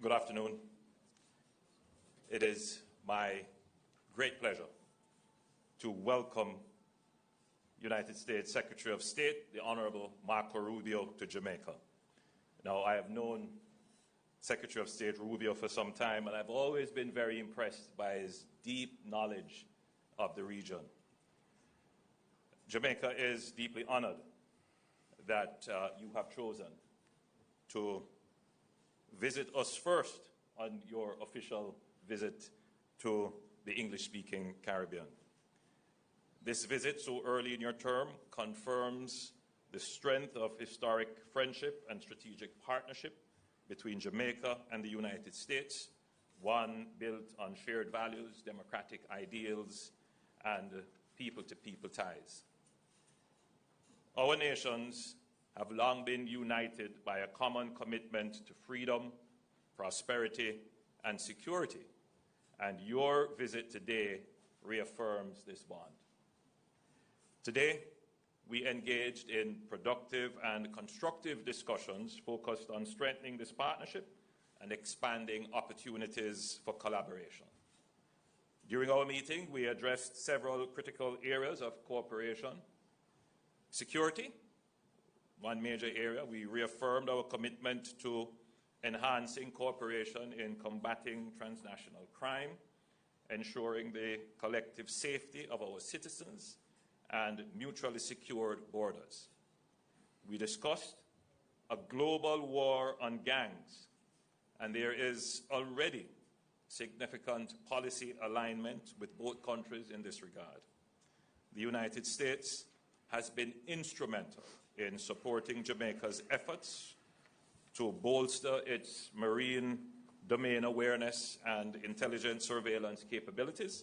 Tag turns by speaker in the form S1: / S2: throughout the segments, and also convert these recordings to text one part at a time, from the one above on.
S1: Good afternoon. It is my great pleasure to welcome United States Secretary of State, the Honorable Marco Rubio, to Jamaica. Now, I have known Secretary of State Rubio for some time, and I've always been very impressed by his deep knowledge of the region. Jamaica is deeply honored that you have chosen to visit us first on your official visit to the English-speaking Caribbean. This visit so early in your term confirms the strength of historic friendship and strategic partnership between Jamaica and the United States, one built on shared values, democratic ideals, and people-to-people ties. Our nations have long been united by a common commitment to freedom, prosperity, and security, and your visit today reaffirms this bond. Today, we engaged in productive and constructive discussions focused on strengthening this partnership and expanding opportunities for collaboration. During our meeting, we addressed several critical areas of cooperation. Security, one major area. We reaffirmed our commitment to enhancing cooperation in combating transnational crime, ensuring the collective safety of our citizens, and mutually secured borders. We discussed a global war on gangs, and there is already significant policy alignment with both countries in this regard. The United States has been instrumental in supporting Jamaica's efforts to bolster its marine domain awareness and intelligence surveillance capabilities,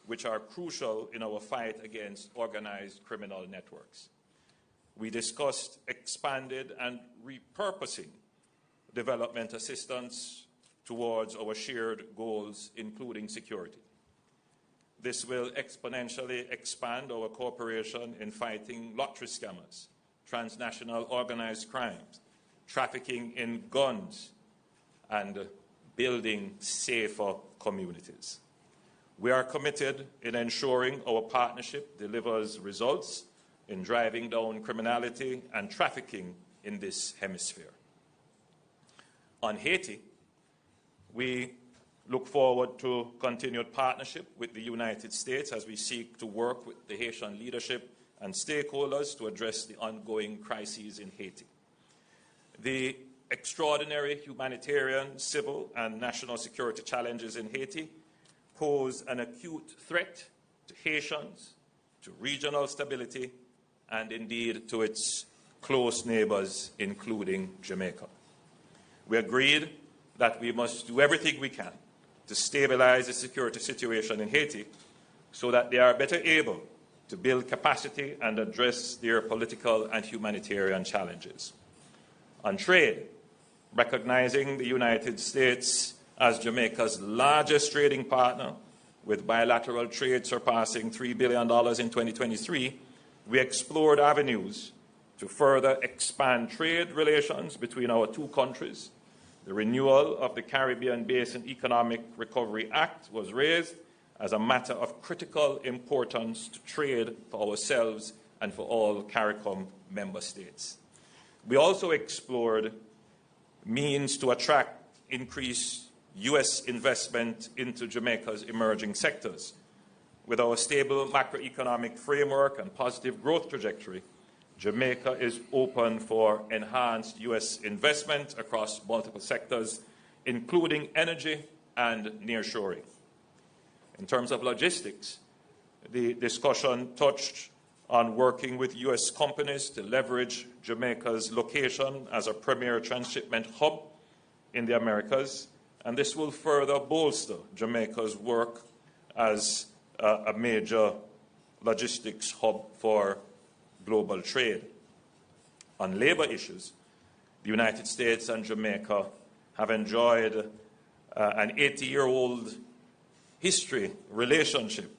S1: which are crucial in our fight against organized criminal networks. We discussed expanded and repurposing development assistance towards our shared goals, including security. This will exponentially expand our cooperation in fighting lottery scammers, transnational organized crimes, trafficking in guns, and building safer communities. We are committed in ensuring our partnership delivers results in driving down criminality and trafficking in this hemisphere. On Haiti, we look forward to continued partnership with the United States as we seek to work with the Haitian leadership and stakeholders to address the ongoing crises in Haiti. The extraordinary humanitarian, civil, and national security challenges in Haiti pose an acute threat to Haitians, to regional stability, and indeed to its close neighbors, including Jamaica. We agreed that we must do everything we can to stabilize the security situation in Haiti so that they are better able to build capacity and address their political and humanitarian challenges. On trade, recognizing the United States as Jamaica's largest trading partner, with bilateral trade surpassing $3 billion in 2023, we explored avenues to further expand trade relations between our two countries. The renewal of the Caribbean Basin Economic Recovery Act was raised as a matter of critical importance to trade for ourselves and for all CARICOM member states. We also explored means to attract increased U.S. investment into Jamaica's emerging sectors. With our stable macroeconomic framework and positive growth trajectory, Jamaica is open for enhanced U.S. investment across multiple sectors, including energy and nearshoring. In terms of logistics, the discussion touched on working with U.S. companies to leverage Jamaica's location as a premier transshipment hub in the Americas, and this will further bolster Jamaica's work as a major logistics hub for global trade. On labor issues, the United States and Jamaica have enjoyed an 80-year-old history relationship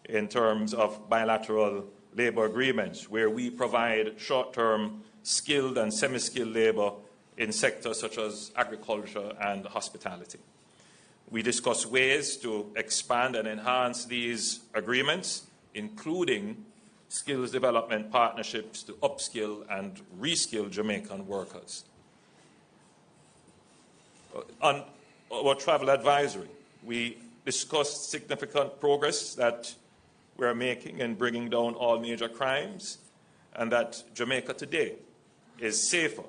S1: in terms of bilateral labor agreements, where we provide short-term skilled and semi-skilled labor in sectors such as agriculture and hospitality. We discussed ways to expand and enhance these agreements, including skills development partnerships to upskill and reskill Jamaican workers. On our travel advisory, we discussed significant progress that we're making in bringing down all major crimes, and that Jamaica today is safer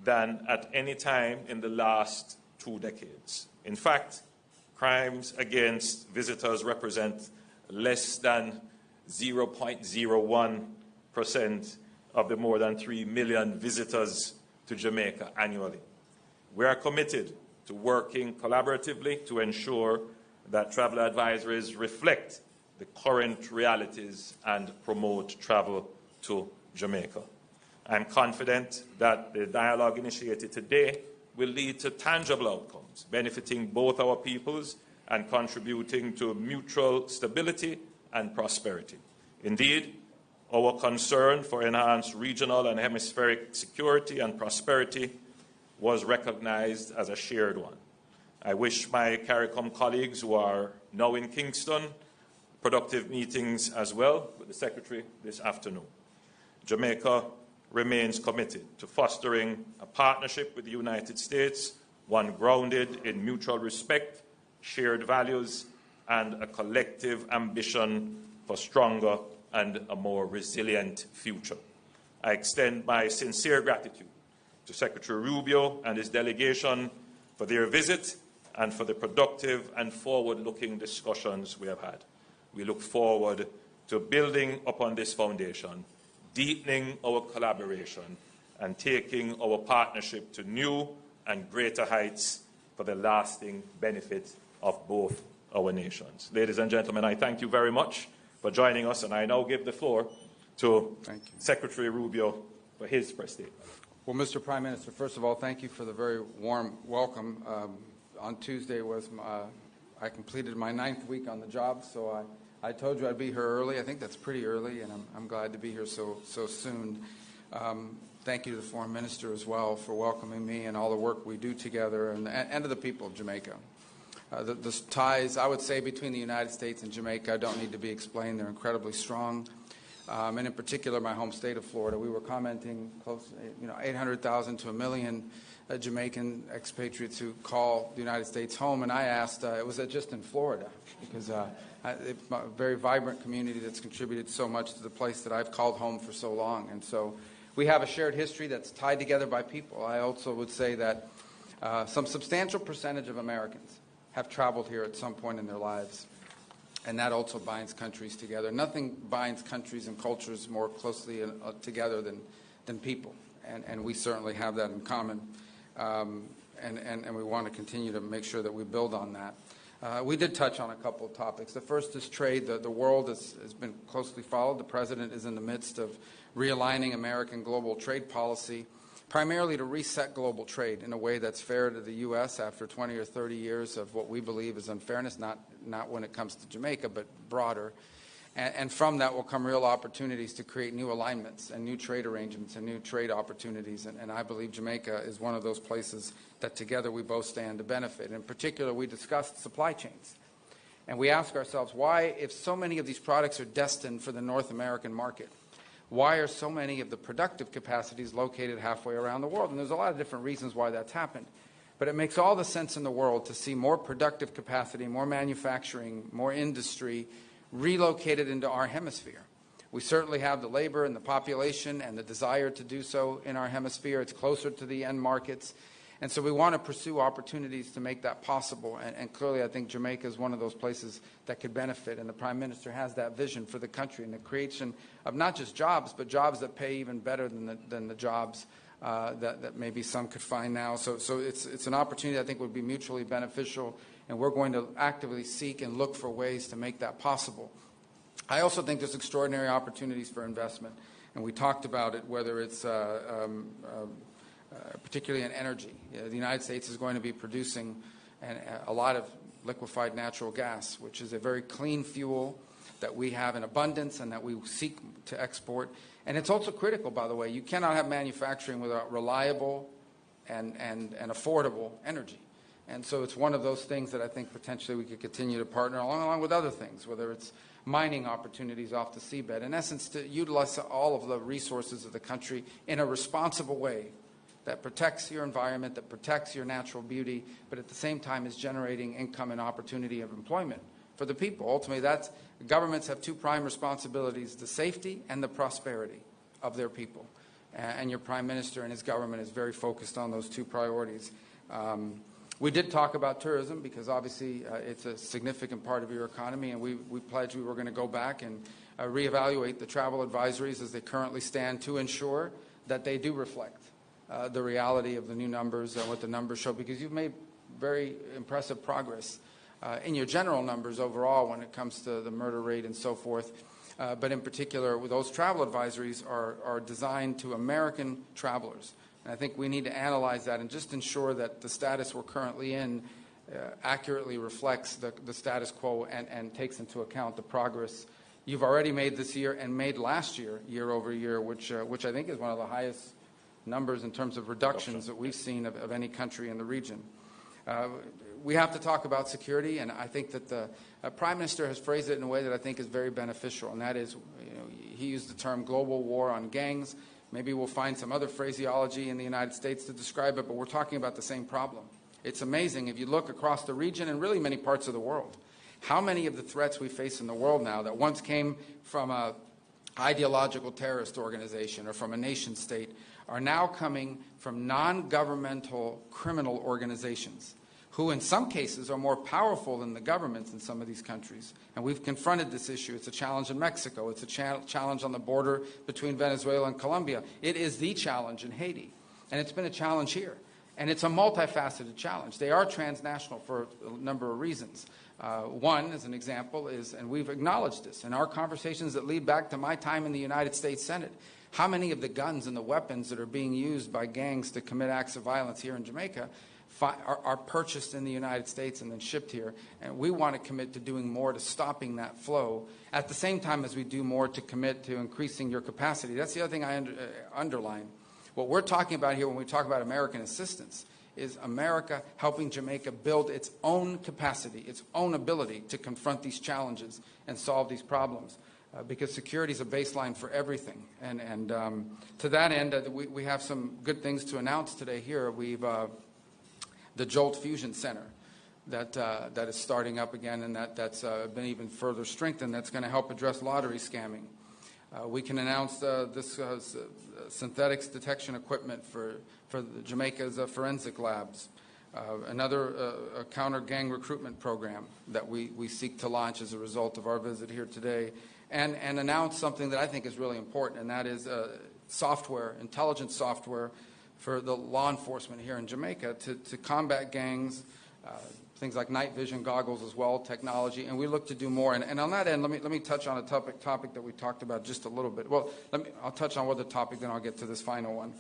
S1: than at any time in the last 2 decades. In fact, crimes against visitors represent less than 0.01% of the more than 3 million visitors to Jamaica annually. We are committed to working collaboratively to ensure that travel advisories reflect the current realities and promote travel to Jamaica. I'm confident that the dialogue initiated today will lead to tangible outcomes, benefiting both our peoples and contributing to mutual stability and prosperity. Indeed, our concern for enhanced regional and hemispheric security and prosperity was recognized as a shared one. I wish my CARICOM colleagues who are now in Kingston productive meetings as well with the Secretary this afternoon. Jamaica remains committed to fostering a partnership with the United States, one grounded in mutual respect, shared values, and a collective ambition for stronger and a more resilient future. I extend my sincere gratitude to Secretary Rubio and his delegation for their visit and for the productive and forward-looking discussions we have had. We look forward to building upon this foundation, deepening our collaboration, and taking our partnership to new and greater heights for the lasting benefit of both our nations. Ladies and gentlemen, I thank you very much for joining us, and I now give the floor to Secretary Rubio for his press statement.
S2: Well, Mr. Prime Minister, first of all, thank you for the very warm welcome. On Tuesday I completed my 9th week on the job, so I told you I'd be here early. I think that's pretty early, and I'm glad to be here so soon. Thank you to the Foreign Minister as well for welcoming me and all the work we do together, and to the people of Jamaica. The ties, I would say, between the United States and Jamaica don't need to be explained. They're incredibly strong. And in particular, my home state of Florida. We were commenting close, 800,000 to 1 million Jamaican expatriates who call the United States home. And I asked, was it just in Florida? Because it's a very vibrant community that's contributed so much to the place that I've called home for so long. And so we have a shared history that's tied together by people. I also would say that some substantial percentage of Americans have traveled here at some point in their lives. And that also binds countries together. Nothing binds countries and cultures more closely together than people. And we certainly have that in common. And we want to continue to make sure that we build on that. We did touch on a couple of topics. The first is trade. The world has been closely followed. The President is in the midst of realigning American global trade policy, primarily to reset global trade in a way that's fair to the U.S. after 20 or 30 years of what we believe is unfairness, not when it comes to Jamaica, but broader. And from that will come real opportunities to create new alignments and new trade arrangements and new trade opportunities. And I believe Jamaica is one of those places that together we both stand to benefit. In particular, we discussed supply chains. And we ask ourselves, why, if so many of these products are destined for the North American market, why are so many of the productive capacities located halfway around the world? And there's a lot of different reasons why that's happened. But it makes all the sense in the world to see more productive capacity, more manufacturing, more industry relocated into our hemisphere. We certainly have the labor and the population and the desire to do so in our hemisphere. It's closer to the end markets. And so we want to pursue opportunities to make that possible. And clearly, I think Jamaica is one of those places that could benefit. And the Prime Minister has that vision for the country and the creation of not just jobs, but jobs that pay even better than the jobs that maybe some could find now. So it's an opportunity I think would be mutually beneficial. And we're going to actively seek and look for ways to make that possible. I also think there's extraordinary opportunities for investment. And we talked about it, whether it's particularly in energy. The United States is going to be producing a lot of liquefied natural gas, which is a very clean fuel that we have in abundance and that we seek to export. And it's also critical, by the way. You cannot have manufacturing without reliable, and affordable energy. And so it's one of those things that I think potentially we could continue to partner along with other things, whether it's mining opportunities off the seabed. In essence, to utilize all of the resources of the country in a responsible way that protects your environment, that protects your natural beauty, but at the same time is generating income and opportunity of employment for the people. Ultimately, governments have two prime responsibilities: the safety and the prosperity of their people. And your Prime Minister and his government is very focused on those two priorities. We did talk about tourism because obviously it's a significant part of your economy, and we pledged we were going to go back and reevaluate the travel advisories as they currently stand to ensure that they do reflect the reality of the new numbers and what the numbers show, because you've made very impressive progress in your general numbers overall when it comes to the murder rate and so forth. But in particular, those travel advisories are designed to American travelers. And I think we need to analyze that and just ensure that the status we're currently in accurately reflects the status quo and takes into account the progress you've already made this year and made last year, year over year, which I think is one of the highest numbers in terms of reductions that we've seen of any country in the region. We have to talk about security, and I think that the Prime Minister has phrased it in a way that I think is very beneficial, and that is, he used the term global war on gangs. Maybe we'll find some other phraseology in the United States to describe it, but we're talking about the same problem. It's amazing, if you look across the region and really many parts of the world, how many of the threats we face in the world now that once came from an ideological terrorist organization or from a nation state are now coming from non-governmental criminal organizations, who in some cases are more powerful than the governments in some of these countries. And we've confronted this issue. It's a challenge in Mexico. It's a challenge on the border between Venezuela and Colombia. It is the challenge in Haiti. And it's been a challenge here. And it's a multifaceted challenge. They are transnational for a number of reasons. One, as an example, is, and we've acknowledged this, in our conversations that lead back to my time in the United States Senate, how many of the guns and the weapons that are being used by gangs to commit acts of violence here in Jamaica are purchased in the United States and then shipped here, and we want to commit to doing more to stopping that flow at the same time as we do more to commit to increasing your capacity. That's the other thing I underline. What we're talking about here when we talk about American assistance is America helping Jamaica build its own capacity, its own ability to confront these challenges and solve these problems, because security is a baseline for everything. And to that end, we have some good things to announce today here. We've the Jolt Fusion Center that is starting up again, and that's been even further strengthened. That's going to help address lottery scamming. We can announce this synthetics detection equipment for Jamaica's forensic labs. Another counter-gang recruitment program that we seek to launch as a result of our visit here today, and announce something that I think is really important, and that is software, intelligence software, for the law enforcement here in Jamaica to combat gangs, things like night vision goggles as well, technology, and we look to do more. And on that end, let me touch on a topic that we talked about just a little bit. Well, I'll touch on one other topic, then I'll get to this final one.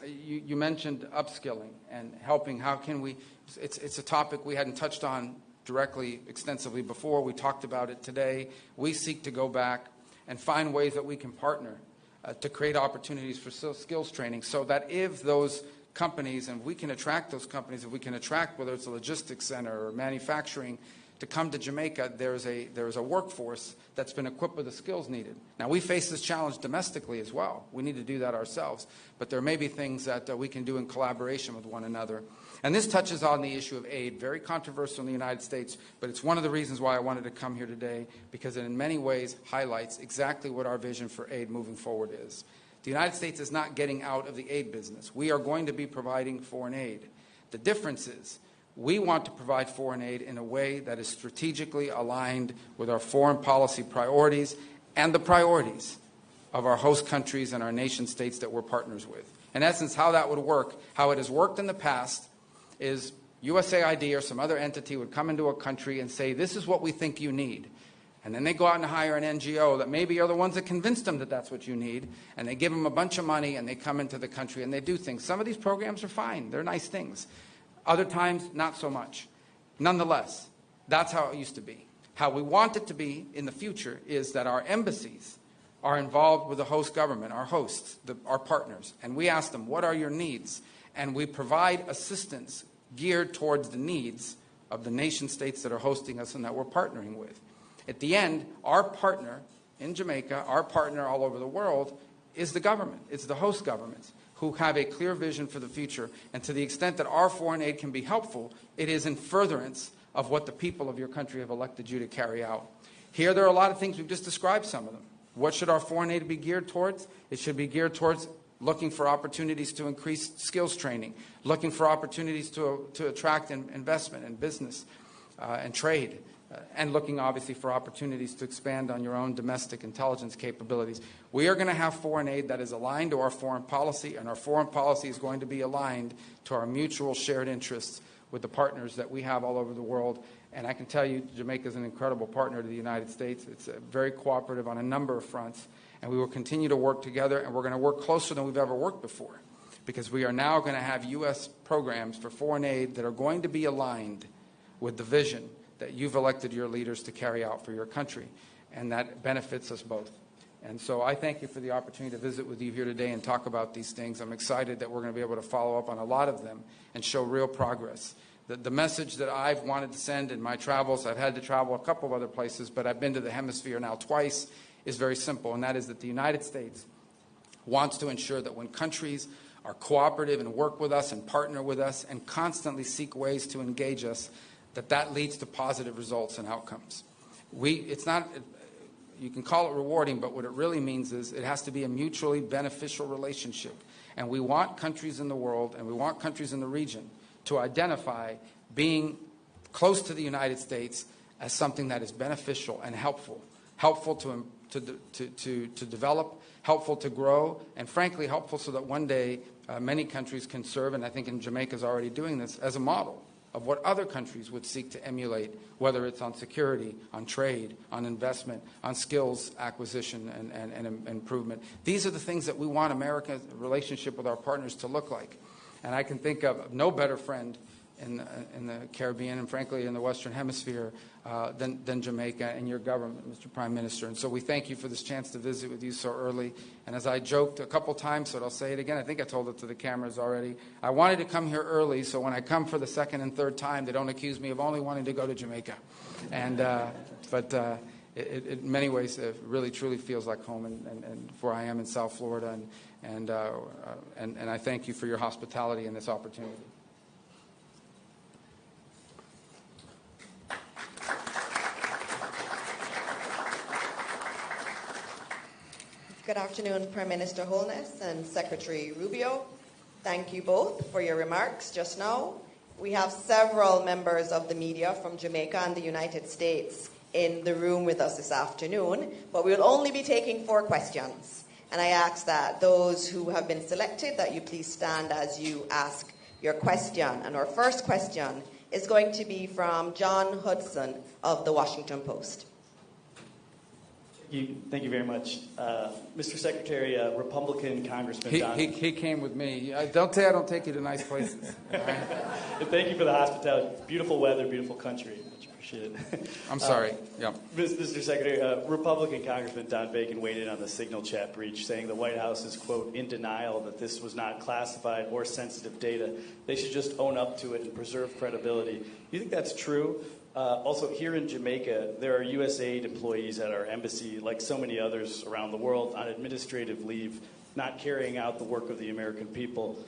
S2: You mentioned upskilling and helping. How can we? It's a topic we hadn't touched on directly, extensively before. We talked about it today. We seek to go back and find ways that we can partner to create opportunities for skills training, so that if those companies, and we can attract those companies, if we can attract, whether it's a logistics center or manufacturing, to come to Jamaica, there's a workforce that's been equipped with the skills needed. Now, we face this challenge domestically as well. We need to do that ourselves. But there may be things that we can do in collaboration with one another. And this touches on the issue of aid, very controversial in the United States, but it's one of the reasons why I wanted to come here today, because it in many ways highlights exactly what our vision for aid moving forward is. The United States is not getting out of the aid business. We are going to be providing foreign aid. The difference is we want to provide foreign aid in a way that is strategically aligned with our foreign policy priorities and the priorities of our host countries and our nation states that we're partners with. In essence, how that would work, how it has worked in the past, is USAID or some other entity would come into a country and say, this is what we think you need. And then they go out and hire an NGO that maybe are the ones that convinced them that that's what you need, and they give them a bunch of money, and they come into the country and they do things. Some of these programs are fine. They're nice things. Other times, not so much. Nonetheless, that's how it used to be. How we want it to be in the future is that our embassies are involved with the host government, our hosts, our partners, and we ask them, what are your needs? And we provide assistance geared towards the needs of the nation states that are hosting us and that we're partnering with. At the end, our partner in Jamaica, our partner all over the world, is the government. It's the host governments who have a clear vision for the future. And to the extent that our foreign aid can be helpful, it is in furtherance of what the people of your country have elected you to carry out. Here, there are a lot of things. We've just described some of them. What should our foreign aid be geared towards? It should be geared towards looking for opportunities to increase skills training, looking for opportunities to attract investment and business and trade, and looking obviously for opportunities to expand on your own domestic intelligence capabilities. We are going to have foreign aid that is aligned to our foreign policy, and our foreign policy is going to be aligned to our mutual shared interests with the partners that we have all over the world. And I can tell you, Jamaica is an incredible partner to the United States. It's very cooperative on a number of fronts, and we will continue to work together, and we're going to work closer than we've ever worked before, because we are now going to have U.S. programs for foreign aid that are going to be aligned with the vision that you've elected your leaders to carry out for your country, and that benefits us both. And so I thank you for the opportunity to visit with you here today and talk about these things. I'm excited that we're going to be able to follow up on a lot of them and show real progress. The message that I've wanted to send in my travels, I've had to travel a couple of other places, but I've been to the hemisphere now twice, is very simple, and that is that the United States wants to ensure that when countries are cooperative and work with us and partner with us and constantly seek ways to engage us, that leads to positive results and outcomes. It's not, you can call it rewarding, but what it really means is it has to be a mutually beneficial relationship. And we want countries in the world, and we want countries in the region to identify being close to the United States as something that is beneficial and helpful to develop, helpful to grow, and frankly helpful so that one day many countries can serve, and I think in Jamaica is already doing this, as a model of what other countries would seek to emulate, whether it's on security, on trade, on investment, on skills acquisition and improvement. These are the things that we want America's relationship with our partners to look like. And I can think of no better friend in the Caribbean and, frankly, in the Western Hemisphere than Jamaica and your government, Mr. Prime Minister. And so we thank you for this chance to visit with you so early. And as I joked a couple times, but I'll say it again, I think I told it to the cameras already, I wanted to come here early so when I come for the second and third time, they don't accuse me of only wanting to go to Jamaica. And but it in many ways, it really, truly feels like home, and where I am in South Florida. And I thank you for your hospitality and this opportunity.
S3: Good afternoon, Prime Minister Holness and Secretary Rubio. Thank you both for your remarks just now. We have several members of the media from Jamaica and the United States in the room with us this afternoon, but we will only be taking 4 questions. And I ask that those who have been selected, that you please stand as you ask your question. And our first question is going to be from John Hudson of the Washington Post.
S4: Thank you very much. Mr. Secretary, Republican Congressman Don...
S2: He came with me. Don't say I don't take you to nice places.
S4: Thank you for the hospitality. Beautiful weather, beautiful country. Much appreciated.
S2: I'm sorry. Yeah.
S4: Mr. Secretary, Republican Congressman Don Bacon weighed in on the Signal chat breach, saying the White House is, quote, in denial that this was not classified or sensitive data. They should just own up to it and preserve credibility. Do you think that's true? Also, here in Jamaica, there are USAID employees at our embassy, like so many others around the world, on administrative leave, not carrying out the work of the American people.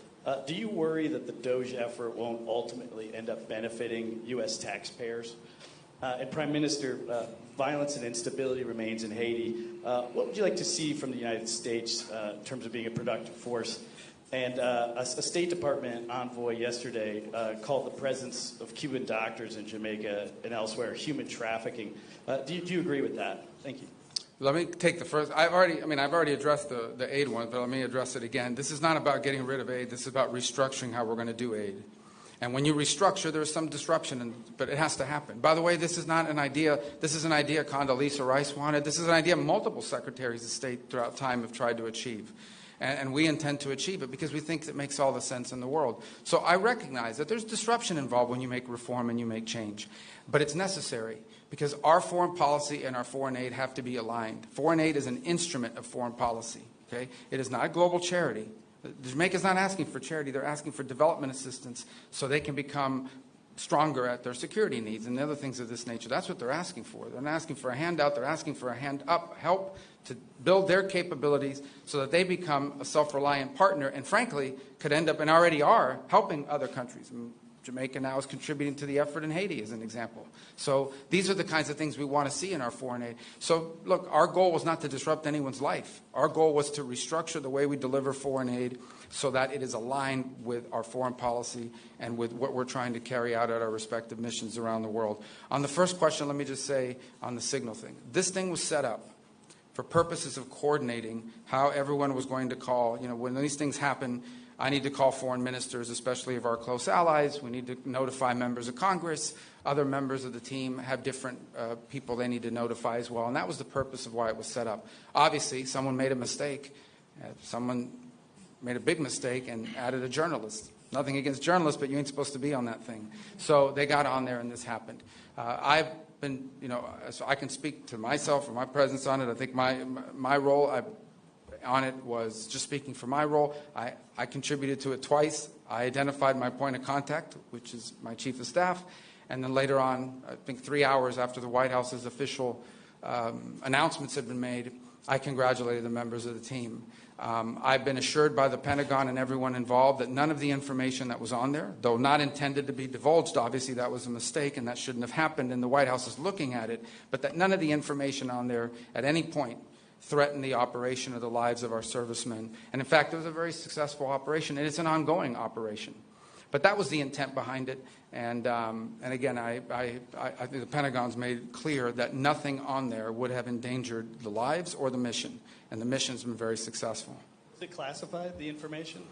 S4: Do you worry that the DOGE effort won't ultimately end up benefiting U.S. taxpayers? And Prime Minister, violence and instability remains in Haiti. What would you like to see from the United States in terms of being a productive force? And a State Department envoy yesterday called the presence of Cuban doctors in Jamaica and elsewhere human trafficking. Do you agree with that? Thank you.
S2: Let me take the first. I've already addressed the aid one, but let me address it again. This is not about getting rid of aid. This is about restructuring how we're going to do aid. And when you restructure, there's some disruption, but it has to happen. By the way, this is not an idea. This is an idea Condoleezza Rice wanted. This is an idea multiple secretaries of state throughout time have tried to achieve. And we intend to achieve it because we think it makes all the sense in the world. So I recognize that there's disruption involved when you make reform and you make change. But it's necessary because our foreign policy and our foreign aid have to be aligned. Foreign aid is an instrument of foreign policy. Okay? It is not a global charity. Jamaica's not asking for charity. They're asking for development assistance so they can become stronger at their security needs and the other things of this nature. That's what they're asking for. They're not asking for a handout. They're asking for a hand up, help to build their capabilities so that they become a self-reliant partner and, frankly, could end up and already are helping other countries. Jamaica now is contributing to the effort in Haiti, as an example. So these are the kinds of things we want to see in our foreign aid. So, look, our goal was not to disrupt anyone's life. Our goal was to restructure the way we deliver foreign aid so that it is aligned with our foreign policy and with what we're trying to carry out at our respective missions around the world. On the first question, let me just say on the signal thing. This thing was set up for purposes of coordinating how everyone was going to call. You know, when these things happen, I need to call foreign ministers, especially of our close allies. We need to notify members of Congress. Other members of the team have different people they need to notify as well. And that was the purpose of why it was set up. Obviously, someone made a mistake. Someone made a big mistake and added a journalist. Nothing against journalists, but you ain't supposed to be on that thing. So they got on there and this happened. I've been, you know, so I can speak to myself or my presence on it. I think my role on it was just speaking for my role. I contributed to it twice. I identified my point of contact, which is my chief of staff. And then later on, I think 3 hours after the White House's official announcements had been made, I congratulated the members of the team. I've been assured by the Pentagon and everyone involved that none of the information that was on there, though not intended to be divulged, obviously that was a mistake and that shouldn't have happened, and the White House is looking at it, but that none of the information on there at any point threaten the operation or the lives of our servicemen. And in fact, it was a very successful operation, and it's an ongoing operation. But that was the intent behind it. And again, I think the Pentagon's made clear that nothing on there would have endangered the lives or the mission. And the mission's been very successful.
S4: Is it classified, the information?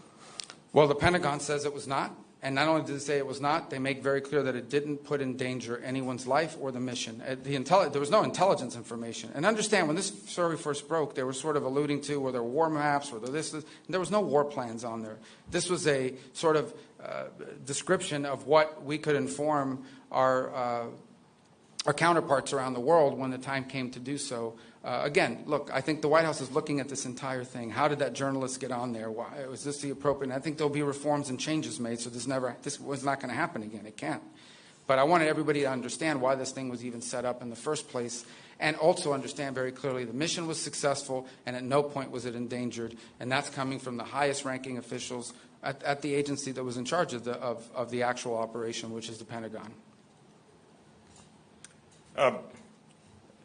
S2: Well, the Pentagon says it was not. And not only did it say it was not, they make very clear that it didn't put in danger anyone's life or the mission. There was no intelligence information. And understand, when this story first broke, they were sort of alluding to were there war maps, were there this. There was no war plans on there. This was a sort of description of what we could inform our counterparts around the world when the time came to do so. Again, look, I think the White House is looking at this entire thing. How did that journalist get on there? Why was this the appropriate? And I think there'll be reforms and changes made, so this was not going to happen again. It can't. But I wanted everybody to understand why this thing was even set up in the first place, and also understand very clearly the mission was successful, and at no point was it endangered. And that's coming from the highest-ranking officials at the agency that was in charge of the actual operation, which is the Pentagon.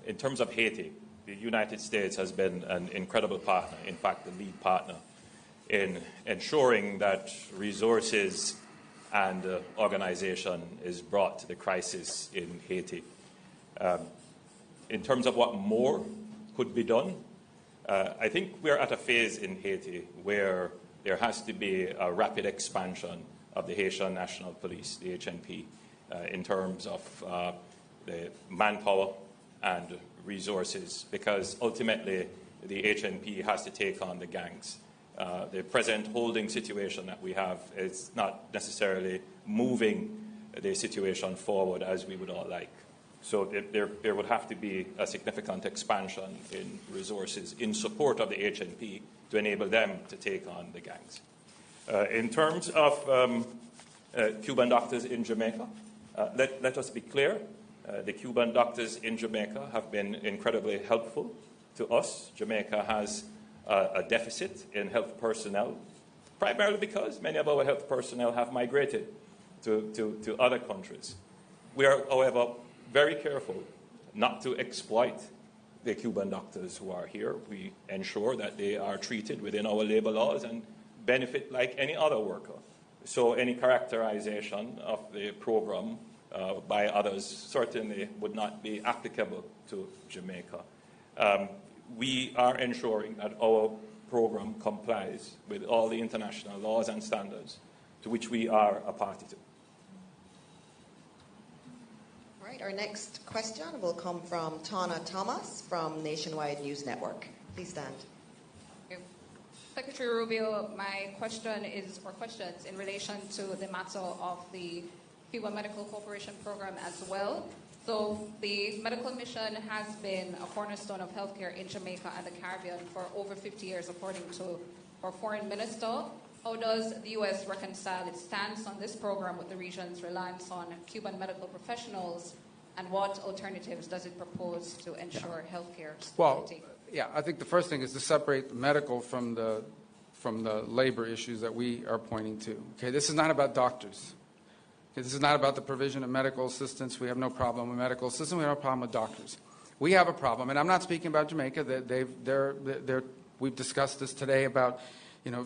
S1: In terms of Haiti, the United States has been an incredible partner, in fact, the lead partner, in ensuring that resources and organization is brought to the crisis in Haiti. In terms of what more could be done, I think we're at a phase in Haiti where there has to be a rapid expansion of the Haitian National Police, the HNP, in terms of the manpower and resources, because ultimately the HNP has to take on the gangs. The present holding situation that we have is not necessarily moving the situation forward as we would all like. So there would have to be a significant expansion in resources in support of the HNP to enable them to take on the gangs. In terms of Cuban doctors in Jamaica, let us be clear. The Cuban doctors in Jamaica have been incredibly helpful to us. Jamaica has a deficit in health personnel, primarily because many of our health personnel have migrated to other countries. We are, however, very careful not to exploit the Cuban doctors who are here. We ensure that they are treated within our labor laws and benefit like any other worker. So any characterization of the program by others certainly would not be applicable to Jamaica. We are ensuring that our program complies with all the international laws and standards to which we are a party to.
S3: All right, our next question will come from Tana Thomas from Nationwide News Network. Please stand.
S5: Secretary Rubio, my question is, or questions, in relation to the matter of the Cuba Medical Corporation program as well. So the medical mission has been a cornerstone of healthcare in Jamaica and the Caribbean for over 50 years, according to our foreign minister. How does the U.S. reconcile its stance on this program with the region's reliance on Cuban medical professionals, and what alternatives does it propose to ensure healthcare stability?
S2: Well, yeah, I think the first thing is to separate the medical from the labor issues that we are pointing to. Okay, this is not about doctors. Okay, this is not about the provision of medical assistance. We have no problem with medical assistance. We have no problem with doctors. We have a problem, and I'm not speaking about Jamaica. We've discussed this today about,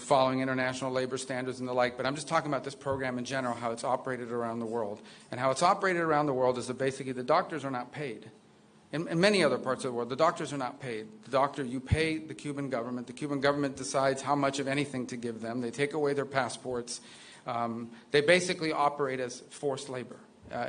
S2: following international labor standards and the like, but I'm just talking about this program in general, how it's operated around the world. And how it's operated around the world is that basically the doctors are not paid. In many other parts of the world, the doctors are not paid. You pay the Cuban government. The Cuban government decides how much of anything to give them. They take away their passports. They basically operate as forced labor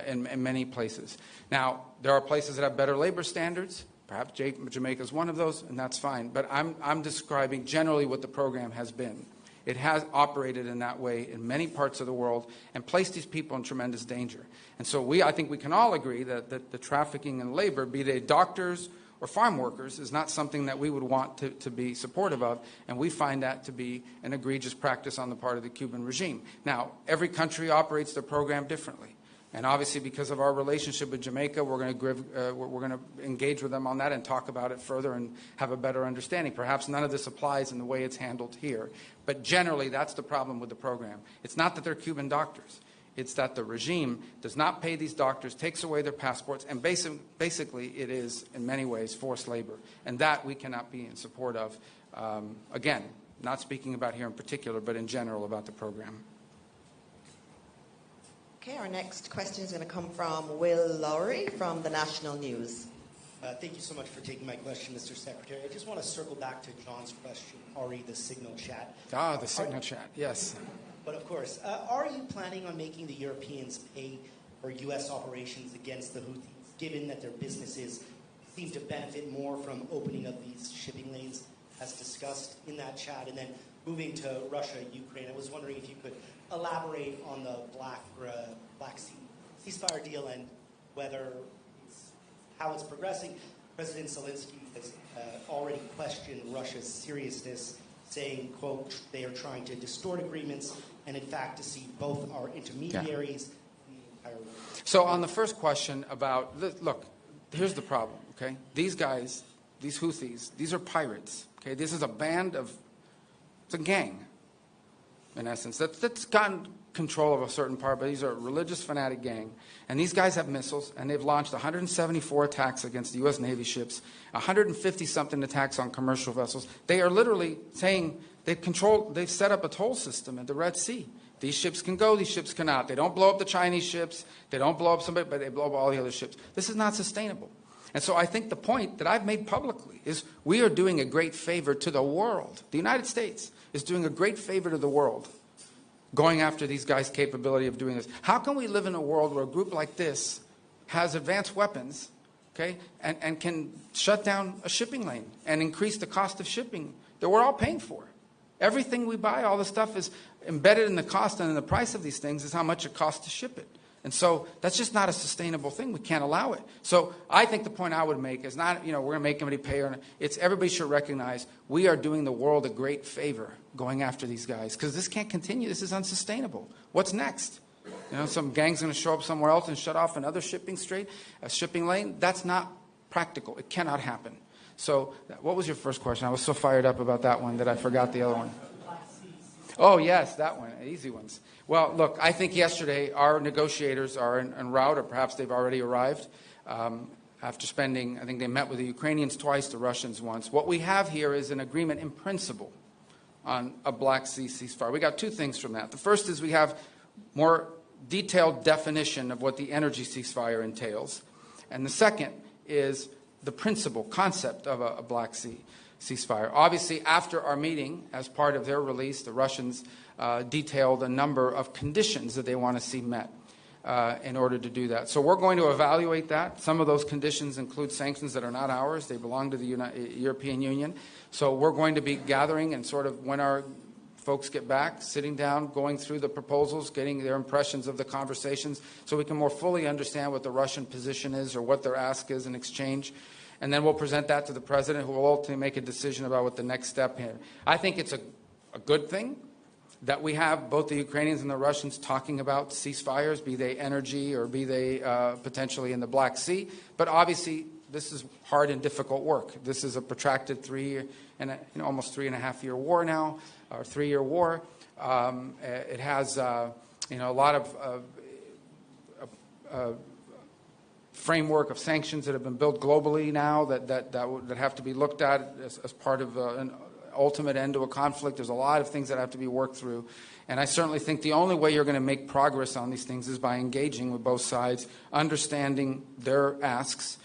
S2: in many places. Now, there are places that have better labor standards. Perhaps Jamaica is one of those, and that's fine. But I'm describing generally what the program has been. It has operated in that way in many parts of the world and placed these people in tremendous danger. And so I think we can all agree that the trafficking in labor, be they doctors or farm workers, is not something that we would want to be supportive of, and we find that to be an egregious practice on the part of the Cuban regime. Now, every country operates their program differently. And obviously, because of our relationship with Jamaica, we're going to engage with them on that and talk about it further and have a better understanding. Perhaps none of this applies in the way it's handled here. But generally, that's the problem with the program. It's not that they're Cuban doctors. It's that the regime does not pay these doctors, takes away their passports, and basically it is, in many ways, forced labor. And that we cannot be in support of. Again, not speaking about here in particular, but in general about the program.
S3: Okay, our next question is going to come from Will Lowry from the National News.
S6: Thank you so much for taking my question, Mr. Secretary. I just want to circle back to John's question, the signal chat.
S2: The signal chat, yes.
S6: But of course, are you planning on making the Europeans pay for U.S. operations against the Houthis, given that their businesses seem to benefit more from opening up these shipping lanes, as discussed in that chat? And then moving to Russia, Ukraine, I was wondering if you could elaborate on the Black Sea ceasefire deal and how it's progressing. President Zelensky has already questioned Russia's seriousness, saying, quote, they are trying to distort agreements and, in fact, to see both our intermediaries and the entire world.
S2: So on the first question about, look, here's the problem, okay? These guys, these Houthis, these are pirates, okay? This is a band of, it's a gang, in essence, that's gotten control of a certain part, but these are a religious fanatic gang. And these guys have missiles, and they've launched 174 attacks against the U.S. Navy ships, 150-something attacks on commercial vessels. They are literally saying they've set up a toll system at the Red Sea. These ships can go, these ships cannot. They don't blow up the Chinese ships, they don't blow up somebody, but they blow up all the other ships. This is not sustainable. And so I think the point that I've made publicly is we are doing a great favor to the world. The United States is doing a great favor to the world, going after these guys' capability of doing this. How can we live in a world where a group like this has advanced weapons, okay, and can shut down a shipping lane and increase the cost of shipping that we're all paying for? Everything we buy, all the stuff is embedded in the cost and in the price of these things is how much it costs to ship it. And so that's just not a sustainable thing. We can't allow it. So I think the point I would make is not, we're going to make everybody pay. It's everybody should recognize we are doing the world a great favor going after these guys, because this can't continue. This is unsustainable. What's next? Some gang's going to show up somewhere else and shut off another shipping lane. That's not practical. It cannot happen. So what was your first question? I was so fired up about that one that I forgot the other one. Oh, yes, that one. Easy ones. Well, look, I think yesterday our negotiators are en route, or perhaps they've already arrived. After spending, I think they met with the Ukrainians twice, the Russians once. What we have here is an agreement in principle on a Black Sea ceasefire. We got two things from that. The first is we have more detailed definition of what the energy ceasefire entails. And the second is the concept of a Black Sea ceasefire. Obviously, after our meeting, as part of their release, the Russians detailed a number of conditions that they want to see met. in order to do that. So we're going to evaluate that. Some of those conditions include sanctions that are not ours. They belong to the European Union. So we're going to be gathering and sort of, when our folks get back, sitting down, going through the proposals, getting their impressions of the conversations so we can more fully understand what the Russian position is or what their ask is in exchange. And then we'll present that to the president, who will ultimately make a decision about what the next step here. I think it's a good thing that we have both the Ukrainians and the Russians talking about ceasefires, be they energy or be they potentially in the Black Sea. But obviously, this is hard and difficult work. This is a protracted almost 3.5-year war now, or 3-year war. It has a lot of framework of sanctions that have been built globally now that have to be looked at as part of an ultimate end to a conflict. There's a lot of things that have to be worked through. And I certainly think the only way you're going to make progress on these things is by engaging with both sides, understanding their asks,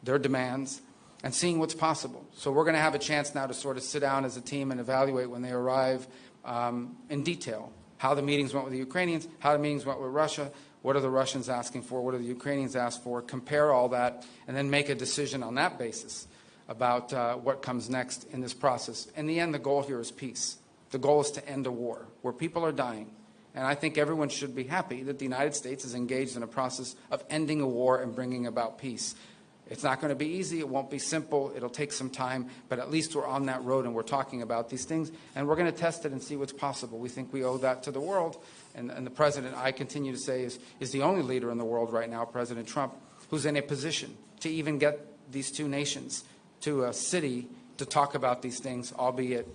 S2: their demands, and seeing what's possible. So we're going to have a chance now to sort of sit down as a team and evaluate when they arrive in detail how the meetings went with the Ukrainians, how the meetings went with Russia, what are the Russians asking for, what are the Ukrainians asked for, compare all that, and then make a decision on that basis about what comes next in this process. In the end, the goal here is peace. The goal is to end a war where people are dying. And I think everyone should be happy that the United States is engaged in a process of ending a war and bringing about peace. It's not going to be easy. It won't be simple. It'll take some time. But at least we're on that road and we're talking about these things. And we're going to test it and see what's possible. We think we owe that to the world. And the president, I continue to say, is the only leader in the world right now, President Trump, who's in a position to even get these two nations to a city to talk about these things, albeit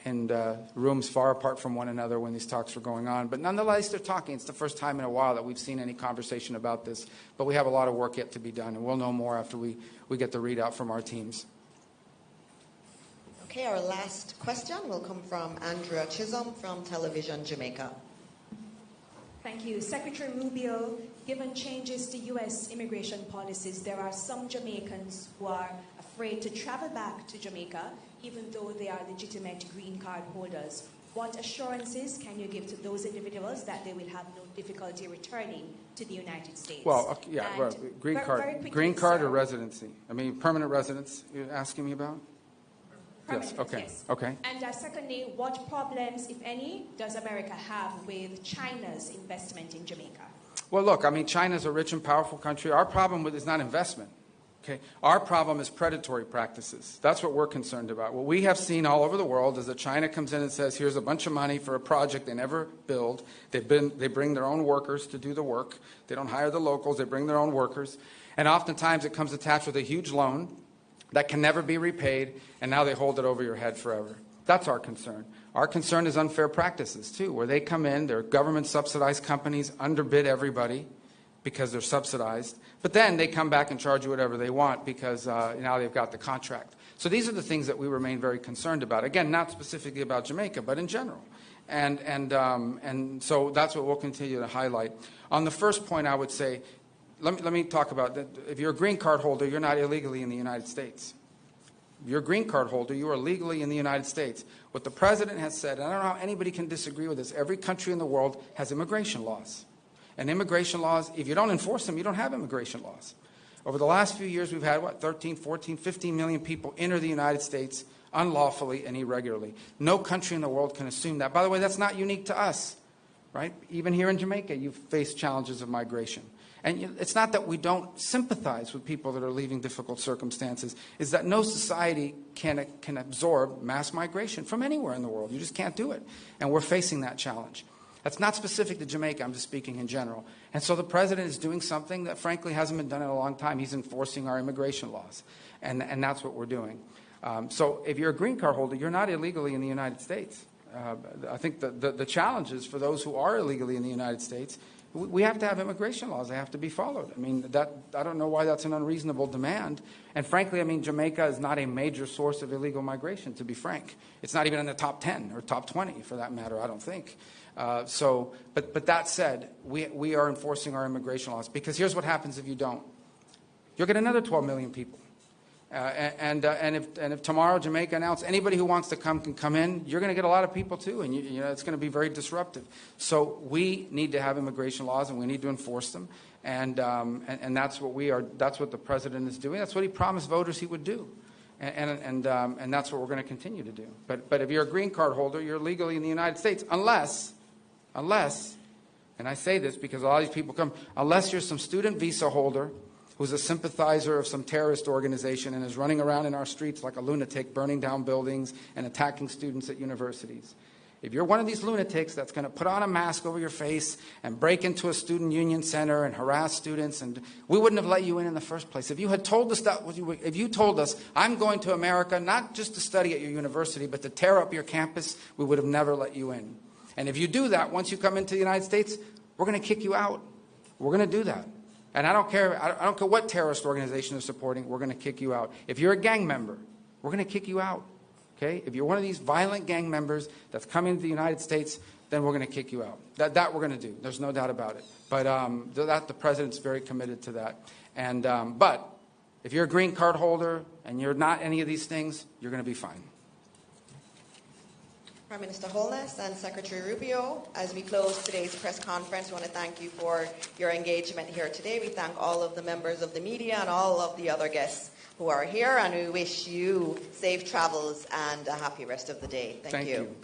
S2: in rooms far apart from one another when these talks were going on. But nonetheless, they're talking. It's the first time in a while that we've seen any conversation about this. But we have a lot of work yet to be done, and we'll know more after we get the readout from our teams.
S3: Okay, our last question will come from Andrea Chisholm from Television Jamaica.
S7: Thank you. Secretary Rubio, given changes to U.S. immigration policies, there are some Jamaicans who are afraid to travel back to Jamaica, even though they are legitimate green card holders. What assurances can you give to those individuals that they will have no difficulty returning to the United States?
S2: Well, yeah, well, green card or residency? I mean, permanent residence you're asking me about? Yes, okay.
S7: Yes.
S2: Okay.
S7: And secondly, what problems, if any, does America have with China's investment in Jamaica?
S2: Well, look, I mean, China's a rich and powerful country. Our problem is not investment. Okay. Our problem is predatory practices. That's what we're concerned about. What we have seen all over the world is that China comes in and says, here's a bunch of money for a project they never build. They bring their own workers to do the work. They don't hire the locals. They bring their own workers. And oftentimes it comes attached with a huge loan that can never be repaid, and now they hold it over your head forever. That's our concern. Our concern is unfair practices, too, where they come in, they're government-subsidized companies, underbid everybody because they're subsidized, but then they come back and charge you whatever they want because now they've got the contract. So these are the things that we remain very concerned about. Again, not specifically about Jamaica, but in general. And so that's what we'll continue to highlight. On the first point, I would say, let me talk about that. If you're a green card holder, you're not illegally in the United States. If you're a green card holder, you are legally in the United States. What the president has said, and I don't know how anybody can disagree with this, every country in the world has immigration laws. And immigration laws, if you don't enforce them, you don't have immigration laws. Over the last few years, we've had, 13, 14, 15 million people enter the United States unlawfully and irregularly. No country in the world can assume that. By the way, that's not unique to us, right? Even here in Jamaica, you've faced challenges of migration. And it's not that we don't sympathize with people that are leaving difficult circumstances. It's that no society can absorb mass migration from anywhere in the world. You just can't do it. And we're facing that challenge. That's not specific to Jamaica. I'm just speaking in general. And so the president is doing something that, frankly, hasn't been done in a long time. He's enforcing our immigration laws. And that's what we're doing. So if you're a green card holder, you're not illegally in the United States. I think the challenge is for those who are illegally in the United States, we have to have immigration laws. They have to be followed. I mean, I don't know why that's an unreasonable demand. And frankly, I mean, Jamaica is not a major source of illegal migration, to be frank. It's not even in the top 10 or top 20, for that matter, I don't think. But that said, we are enforcing our immigration laws. Because here's what happens if you don't. You'll get another 12 million people. And if tomorrow Jamaica announced anybody who wants to come can come in, you're going to get a lot of people too, and you know it's going to be very disruptive. So we need to have immigration laws, and we need to enforce them, and that's what we are. That's what the president is doing. That's what he promised voters he would do, and that's what we're going to continue to do. But if you're a green card holder, you're legally in the United States, unless, and I say this because a lot of these people come, unless you're some student visa holder who's a sympathizer of some terrorist organization and is running around in our streets like a lunatic, burning down buildings and attacking students at universities. If you're one of these lunatics that's going to put on a mask over your face and break into a student union center and harass students, and we wouldn't have let you in the first place. If you had told us that, if you told us, I'm going to America not just to study at your university, but to tear up your campus, we would have never let you in. And if you do that, once you come into the United States, we're going to kick you out. We're going to do that. And I don't care what terrorist organization is supporting, we're going to kick you out. If you're a gang member, we're going to kick you out. Okay? If you're one of these violent gang members that's coming to the United States, then we're going to kick you out. That we're going to do. There's no doubt about it. But the president's very committed to that. And but if you're a green card holder and you're not any of these things, you're going to be fine.
S3: Prime Minister Holness and Secretary Rubio, as we close today's press conference, we want to thank you for your engagement here today. We thank all of the members of the media and all of the other guests who are here, and we wish you safe travels and a happy rest of the day. Thank you.